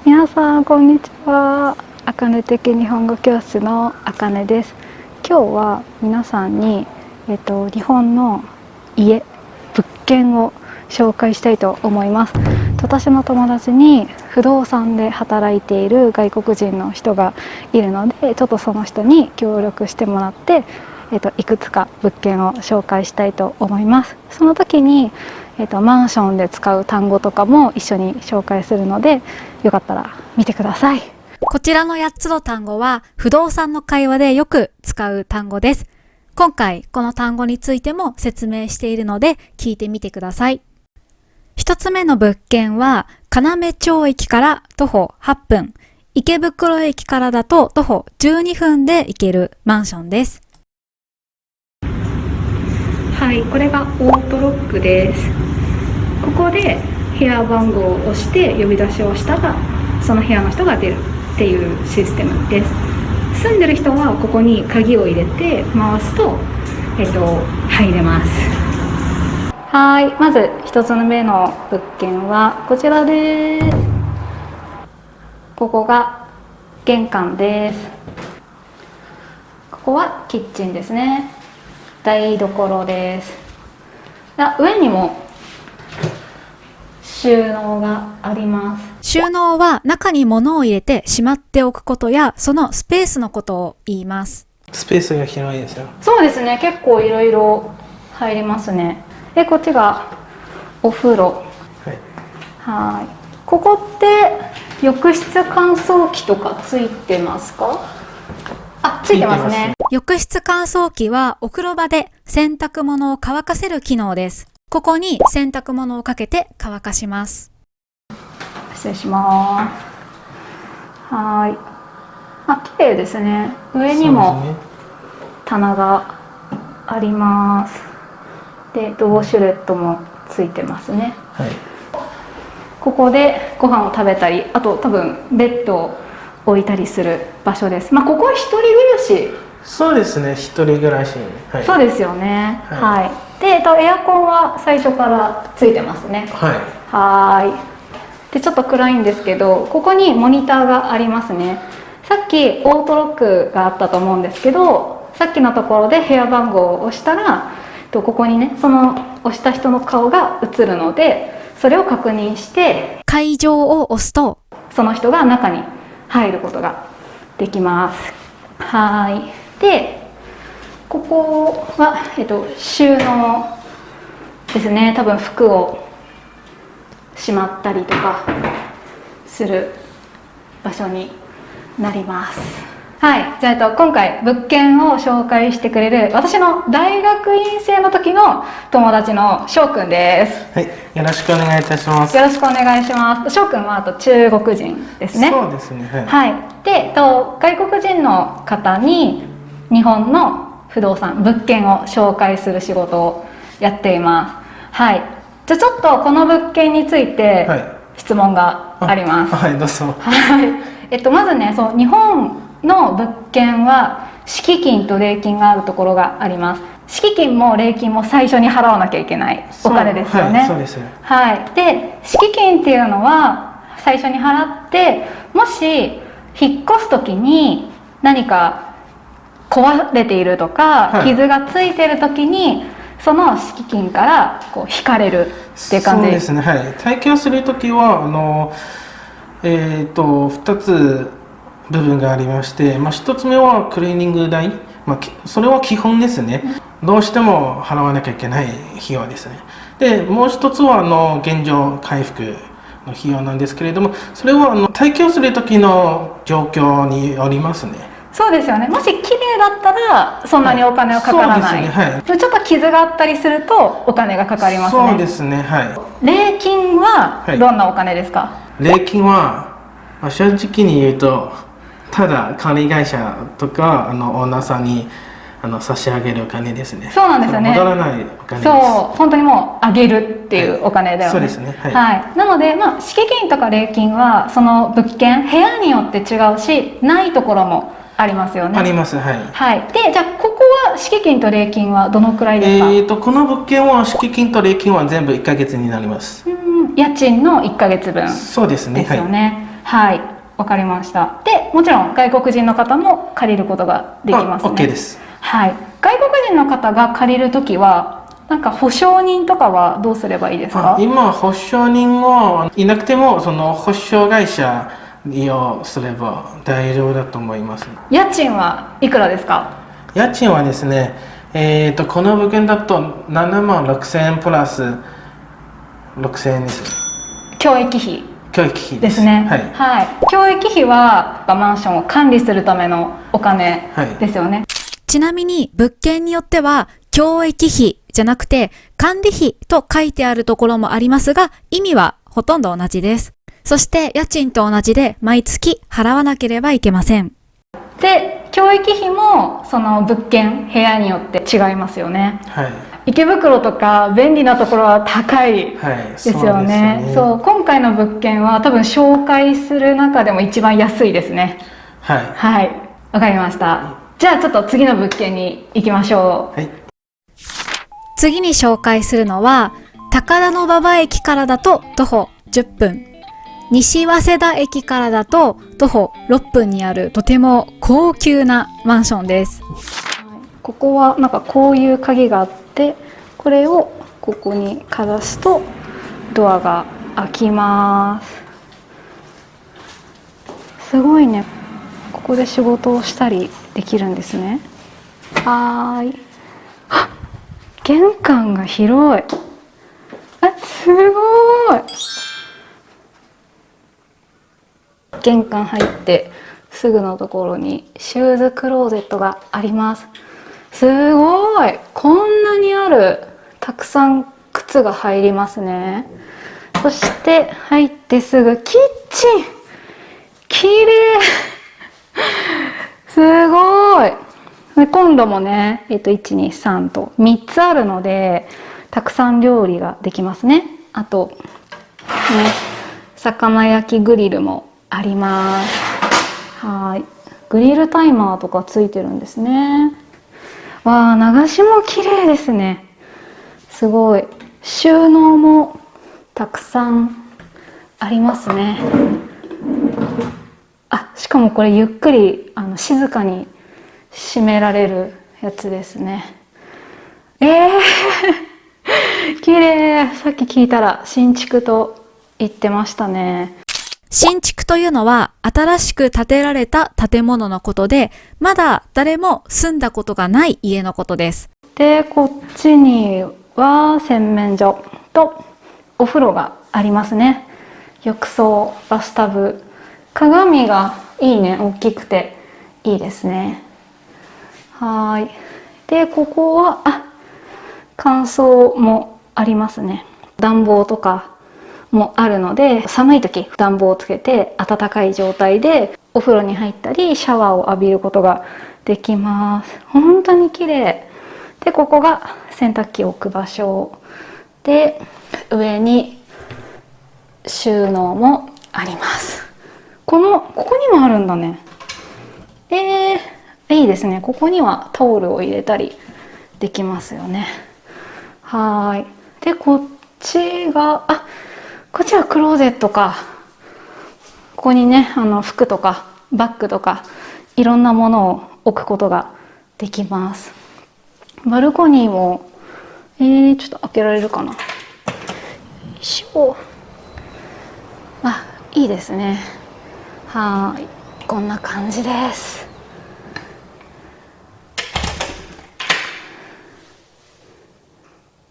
皆さんこんにちは。あかね的日本語教室のあかねです。今日は皆さんに、日本の物件を紹介したいと思います。私の友達に不動産で働いている外国人の人がいるので、ちょっとその人に協力してもらって、いくつか物件を紹介したいと思います。その時にマンションで使う単語とかも一緒に紹介するので、よかったら見てください。こちらの8つの単語は不動産の会話でよく使う単語です。今回この単語についても説明しているので聞いてみてください。1つ目の物件は要町駅から徒歩8分、池袋駅からだと徒歩12分で行けるマンションです。はい、これがオートロックです。ここで部屋番号を押して呼び出しをしたらその部屋の人が出るっていうシステムです。住んでる人はここに鍵を入れて回すと、入れます。はい、まず一つ目の物件はこちらです。ここが玄関です。ここはキッチンですね。台所です。上にも収納があります。収納は中に物を入れてしまっておくことやそのスペースのことを言います。スペースが広いですよ。そうですね、結構いろいろ入りますね。で、こっちがお風呂。はい。ここって浴室乾燥機とかついてますか？あ、ついてますね。浴室乾燥機はお風呂場で洗濯物を乾かせる機能です。ここに洗濯物をかけて乾かします。失礼します。はい。綺麗ですね。上にも棚があります。で、ウォシュレットもついてますね。はい。ここでご飯を食べたり、あと多分ベッドを置いたりする場所です。ここは一人暮らし。そうですね、一人暮らし。はい、そうですよね。はい。はい。で、エアコンは最初からついてますね。はい。で、ちょっと暗いんですけど、ここにモニターがありますね。さっきオートロックがあったと思うんですけど、さっきのところで部屋番号を押したら、ここにね、その押した人の顔が映るので、それを確認して解錠を押すとその人が中に入ることができます。はい。で、ここは、収納ですね。多分服をしまったりとかする場所になります。はい。じゃあ、今回物件を紹介してくれる私の大学院生の時の友達の翔くんです。はい。よろしくお願いいたします。よろしくお願いします。翔くんは中国人ですね。そうですね。はい。で、外国人の方に日本の不動産物件を紹介する仕事をやっています。はい。じゃあちょっとこの物件について質問があります。はい、どうぞ。はい。まずね、日本の物件は敷金と礼金があるところがあります。敷金も礼金も最初に払わなきゃいけないお金ですよね。はい、そうです。はい。で、敷金っていうのは最初に払って、もし引っ越す時に何か壊れているとか、傷がついている時にその敷金から引かれるっていう感じ。そうですね。はい。退去する時は2つ部分がありまして、1つ目はクリーニング代、それは基本ですね。どうしても払わなきゃいけない費用ですね。で、もう一つは現状回復の費用なんですけれども、それは退去する時の状況によりますね。そうですよね。もし綺麗だったらそんなにお金はかからない。ちょっと傷があったりするとお金がかかりますね。そうですね。はい。礼金はどんなお金ですか？礼金は、正直に言うと、ただ管理会社とかオーナーさんに差し上げるお金ですね。そうなんですよね。戻らないお金です。そう、本当にもうあげるっていうお金だよね。そうですね。はい。なので、敷金とか礼金はその物件、部屋によって違うし、ないところもありますよね。あります。はい。はい。で、じゃあここは敷金と礼金はどのくらいですか？この物件は敷金と礼金は全部1ヶ月になります。家賃の1ヶ月分。そうですね。ですよね。はい、わかりました。で、もちろん外国人の方も借りることができますね。OK です。はい。外国人の方が借りるときは、なんか保証人とかはどうすればいいですか？今、保証人はいなくても、その保証会社利用すれば大丈夫だと思います。家賃はいくらですか？家賃はですね、この物件だと7万6,000円プラス6,000円です。教育費教育費ですね。はい。はい。教育費はマンションを管理するためのお金ですよね。ちなみに物件によっては教育費じゃなくて管理費と書いてあるところもありますが、意味はほとんど同じです。そして家賃と同じで毎月払わなければいけません。で、教育費もその物件、部屋によって違いますよね。はい。池袋とか便利なところは高いですよね。そう、今回の物件は多分紹介する中でも一番安いですね。はい。はい、わかりました。じゃあちょっと次の物件に行きましょう。はい。次に紹介するのは、高田馬場駅からだと徒歩10分。西早稲田駅からだと徒歩6分にあるとても高級なマンションです。ここはなんかこういう鍵があって、これをここにかざすとドアが開きます。すごいね。ここで仕事をしたりできるんですね。はーい。あ、玄関が広い。あ、すごい。玄関入ってすぐのところにシューズクローゼットがあります。すごい、こんなにある。たくさん靴が入りますね。そして入ってすぐキッチン。きれい。すごい。で、今度もね、1,2,3と3つあるのでたくさん料理ができますね。あとね、魚焼きグリルもあります。はい。グリルタイマーとかついてるんですね。わあ、流しも綺麗ですね。すごい。収納もたくさんありますね。あ、しかもこれゆっくり静かに閉められるやつですね。綺麗。さっき聞いたら新築と言ってましたね。新築というのは新しく建てられた建物のことで、まだ誰も住んだことがない家のことです。で、こっちには洗面所とお風呂がありますね。浴槽、バスタブ、鏡がいいね、大きくていいですね。はい。で、ここは乾燥もありますね。暖房とかもあるので、寒い時暖房をつけて暖かい状態でお風呂に入ったりシャワーを浴びることができます。本当に綺麗で、ここが洗濯機を置く場所で、上に収納もあります。ここにもあるんだね。いいですね。ここにはタオルを入れたりできますよね。はい。で、こっちがこっちはクローゼットか。ここにね、服とかバッグとかいろんなものを置くことができます。バルコニーもちょっと開けられるかな。よいしょ。いいですね。はい、こんな感じです。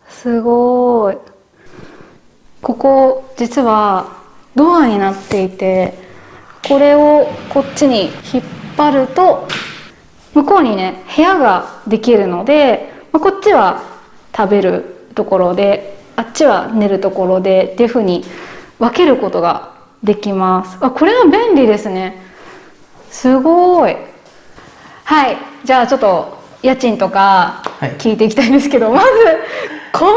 すごい。ここ実はドアになっていて、これをこっちに引っ張ると向こうにね、部屋ができるので、こっちは食べるところで、あっちは寝るところでっていう風に分けることができます。これは便利ですね。すごい。はい、じゃあちょっと家賃とか聞いていきたいんですけど、まずこんな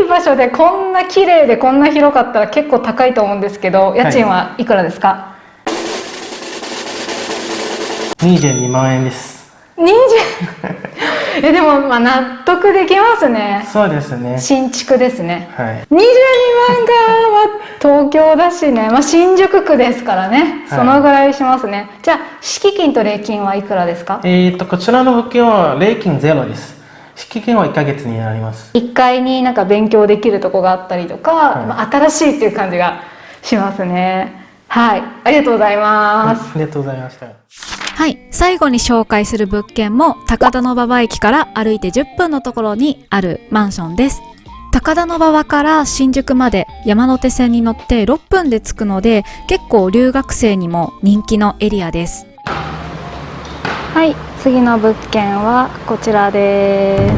いい場所でこんな綺麗でこんな広かったら結構高いと思うんですけど、家賃はいくらですか？22万円です。でもまあ納得できますね。そうですね。新築ですね。はい。22万が東京だしね、まあ、新宿区ですからね、はいそのぐらいしますね。じゃあ敷金と礼金はいくらですか？こちらの物件は礼金ゼロです。敷金は1ヶ月になります。1階になんか勉強できるとこがあったりとか、はいまあ、新しいっていう感じがしますね。はい、ありがとうございます。ありがとうございました。はい。最後に紹介する物件も高田馬場駅から歩いて10分のところにあるマンションです。高田馬場から新宿まで山手線に乗って6分で着くので、結構留学生にも人気のエリアです。はい、次の物件はこちらで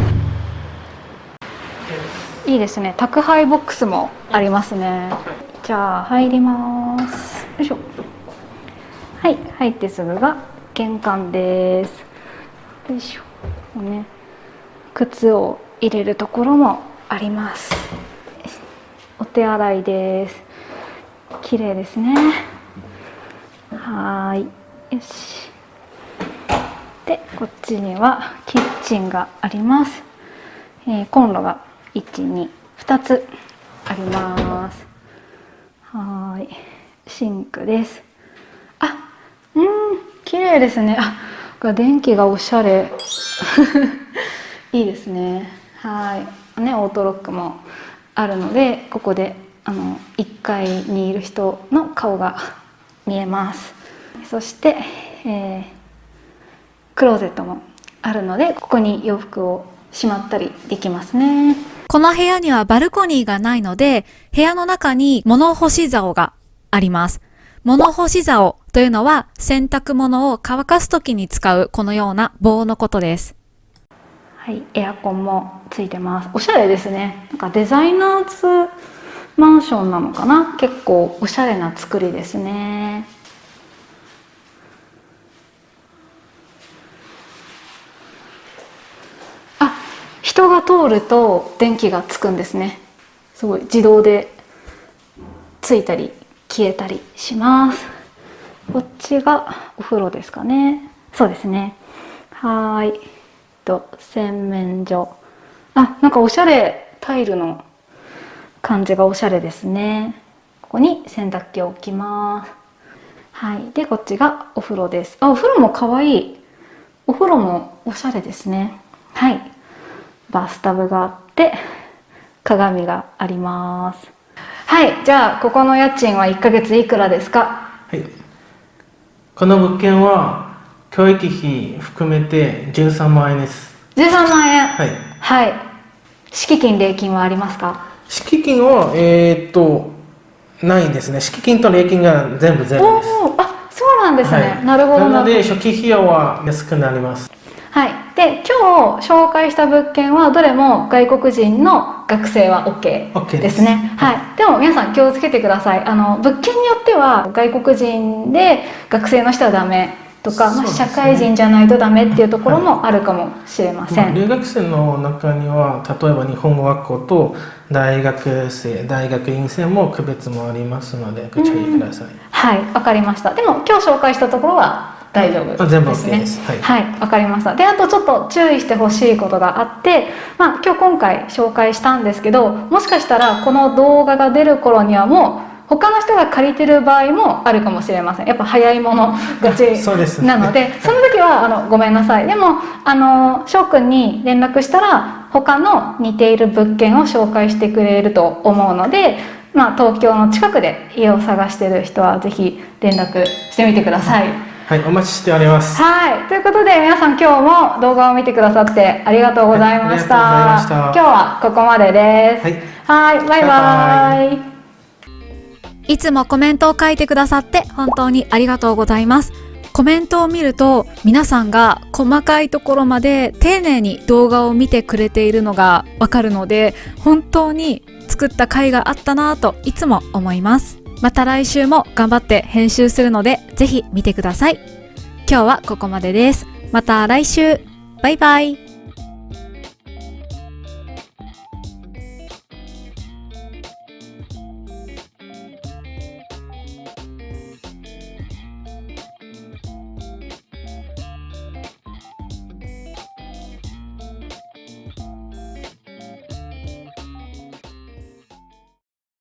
す。いいですね。宅配ボックスもありますね。じゃあ入ります。よいしょ。はい、入ってすぐが玄関です。よいしょ。ね、靴を入れるところもあります。お手洗いです。綺麗ですね。はい、よし。で、こっちにはキッチンがあります。コンロが1、2、2つあります。はい、シンクです。あ、綺麗ですね。あ、電気がおしゃれ。いいですね。はい、ね、オートロックもあるので、ここで1階にいる人の顔が見えます。そして、クローゼットもあるので、ここに洋服をしまったりできますね。この部屋にはバルコニーがないので、部屋の中に物干し竿があります。物干し竿というのは洗濯物を乾かすときに使うこのような棒のことです。はい、エアコンもついてます。おしゃれですね。なんかデザイナーズマンションなのかな。結構おしゃれな作りですね。人が通ると電気がつくんですね。すごい自動でついたり消えたりします。こっちがお風呂ですかね。そうですね。はい。洗面所。なんかおしゃれ、タイルの感じがおしゃれですね。ここに洗濯機を置きます。はい。で、こっちがお風呂です。お風呂もかわいい。お風呂もおしゃれですね。はい。バスタブがあって鏡があります。はい、じゃあここの家賃は1ヶ月いくらですか？はい、この物件は教育費含めて13万円です。13万円。はい、はい。敷金礼金はありますか？敷金はないですね。敷金と礼金が全部ゼロです。そうなんですね。はい、なるほど。なので初期費用は安くなります。はい。で、今日紹介した物件はどれも外国人の学生は OK ですね。はい。でも皆さん気をつけてください。物件によっては外国人で学生の人はダメとか、社会人じゃないとダメっていうところもあるかもしれません。留学生の中には例えば日本語学校と大学院生も区別もありますのでご注意ください。はい、わかりました。でも今日紹介したところは大丈夫ですね。全部 OK です。はい、わかりました。で、あとちょっと注意してほしいことがあって、今回紹介したんですけど、もしかしたらこの動画が出る頃にはもう他の人が借りてる場合もあるかもしれません。やっぱ早い者勝ちなので、その時はごめんなさい。でも翔くんに連絡したら他の似ている物件を紹介してくれると思うので、東京の近くで家を探している人はぜひ連絡してみてください。はい、お待ちしております。はい、ということで皆さん今日も動画を見てくださってありがとうございました。今日はここまでです。はい、バイバイ。いつもコメントを書いてくださって本当にありがとうございます。コメントを見ると皆さんが細かいところまで丁寧に動画を見てくれているのがわかるので、本当に作った甲斐があったなぁといつも思います。また来週も頑張って編集するのでぜひ見てください。今日はここまでです。また来週。バイバイ。